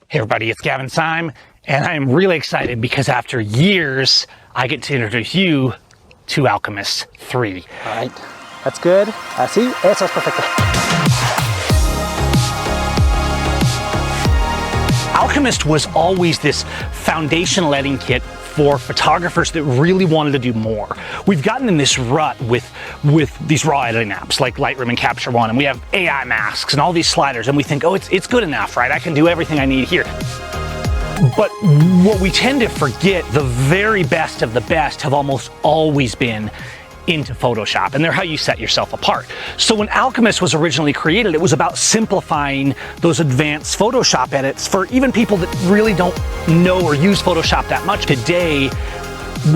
Hey everybody, it's Gavin Seim, and I am really excited because after years, I get to introduce you to Alchemist 3. All right, that's good. Sí, eso es perfecto. Alchemist was always this foundation lighting kit for photographers that really wanted to do more. We've gotten in this rut with these raw editing apps like Lightroom and Capture One, and we have AI masks and all these sliders, and we think, oh, it's good enough, right? I can do everything I need here. But what we tend to forget, the very best of the best have almost always been into Photoshop, and they're how you set yourself apart. So when Alchemist was originally created, it was about simplifying those advanced Photoshop edits for even people that really don't know or use Photoshop that much. Today,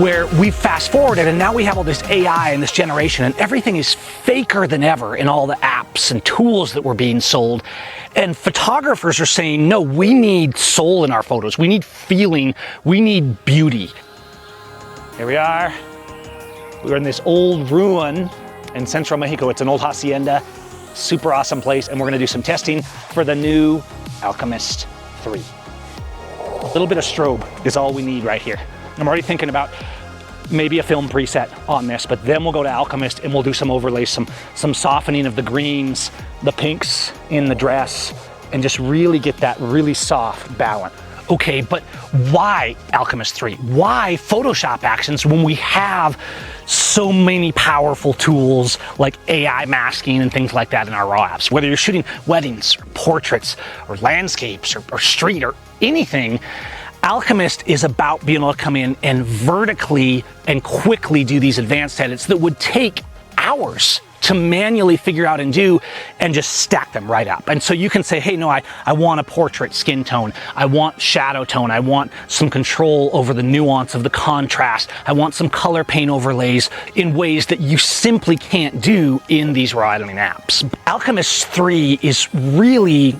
where we've fast forwarded and now we have all this AI and this generation, and everything is faker than ever in all the apps and tools that were being sold. And photographers are saying, no, we need soul in our photos. We need feeling. We need beauty. Here we are. We're in this old ruin in Central Mexico. It's an old hacienda, super awesome place, and we're gonna do some testing for the new Alchemist 3. A little bit of strobe is all we need right here. I'm already thinking about maybe a film preset on this, but then we'll go to Alchemist and we'll do some overlays, some softening of the greens, the pinks in the dress, and just really get that really soft balance. Okay, but why Alchemist 3? Why Photoshop actions when we have so many powerful tools like AI masking and things like that in our raw apps? Whether you're shooting weddings, or portraits, or landscapes, or street, or anything, Alchemist is about being able to come in and vertically and quickly do these advanced edits that would take hours to manually figure out and do, and just stack them right up. And so you can say, hey, no, I want a portrait skin tone. I want shadow tone. I want some control over the nuance of the contrast. I want some color paint overlays in ways that you simply can't do in these raw editing apps. Alchemist 3 is really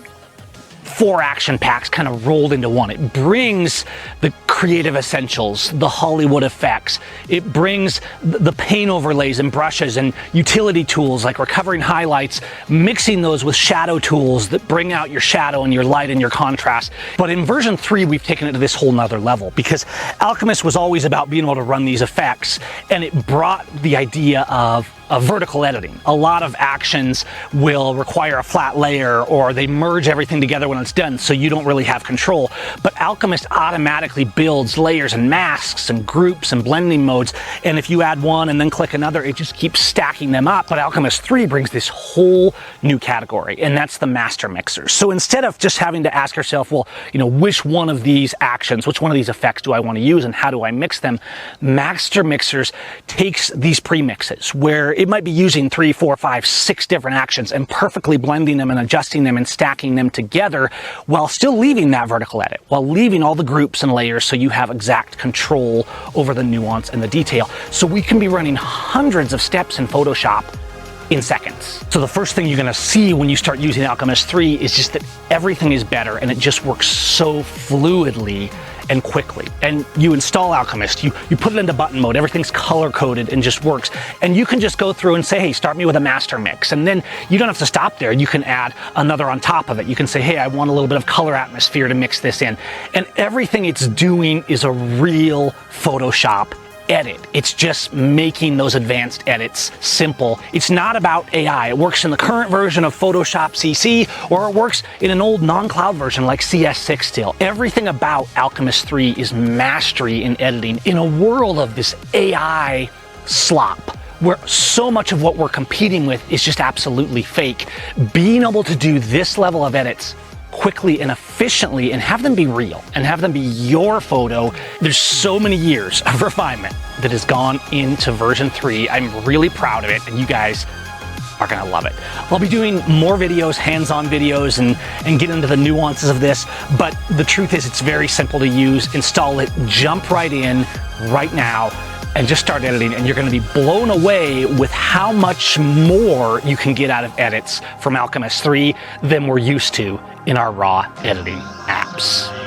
4 action packs kind of rolled into one. It brings the creative essentials, the Hollywood effects. It brings the paint overlays and brushes and utility tools like recovering highlights, mixing those with shadow tools that bring out your shadow and your light and your contrast. But in version 3, we've taken it to this whole nother level because Alchemist was always about being able to run these effects, and it brought the idea of vertical editing. A lot of actions will require a flat layer, or they merge everything together when it's done, so you don't really have control. But Alchemist automatically builds layers and masks and groups and blending modes, and if you add one and then click another, it just keeps stacking them up. But Alchemist 3 brings this whole new category, and that's the master mixers. So instead of just having to ask yourself, well, you know, which one of these actions, which one of these effects do I want to use and how do I mix them, master mixers takes these premixes where it might be using 3, 4, 5, 6 different actions and perfectly blending them and adjusting them and stacking them together while still leaving that vertical edit, while leaving all the groups and layers so you have exact control over the nuance and the detail. So we can be running hundreds of steps in Photoshop in seconds. So the first thing you're gonna see when you start using Alchemist 3 is just that everything is better and it just works so fluidly and quickly. And you install Alchemist, you put it into button mode, everything's color-coded and just works. And you can just go through and say, hey, start me with a master mix. And then you don't have to stop there. You can add another on top of it. You can say, hey, I want a little bit of color atmosphere to mix this in. And everything it's doing is a real Photoshop edit. It's just making those advanced edits simple. It's not about AI. It works in the current version of Photoshop CC, or it works in an old non-cloud version like CS6 still. Everything about Alchemist 3 is mastery in editing in a world of this AI slop, where so much of what we're competing with is just absolutely fake. Being able to do this level of edits quickly and efficiently and have them be real and have them be your photo. There's so many years of refinement that has gone into version 3. I'm really proud of it, and you guys are gonna love it. I'll be doing more videos, hands-on videos, and get into the nuances of this, but the truth is it's very simple to use. Install it, jump right in right now, and just start editing, and you're gonna be blown away with how much more you can get out of edits from Alchemist 3 than we're used to in our raw editing apps.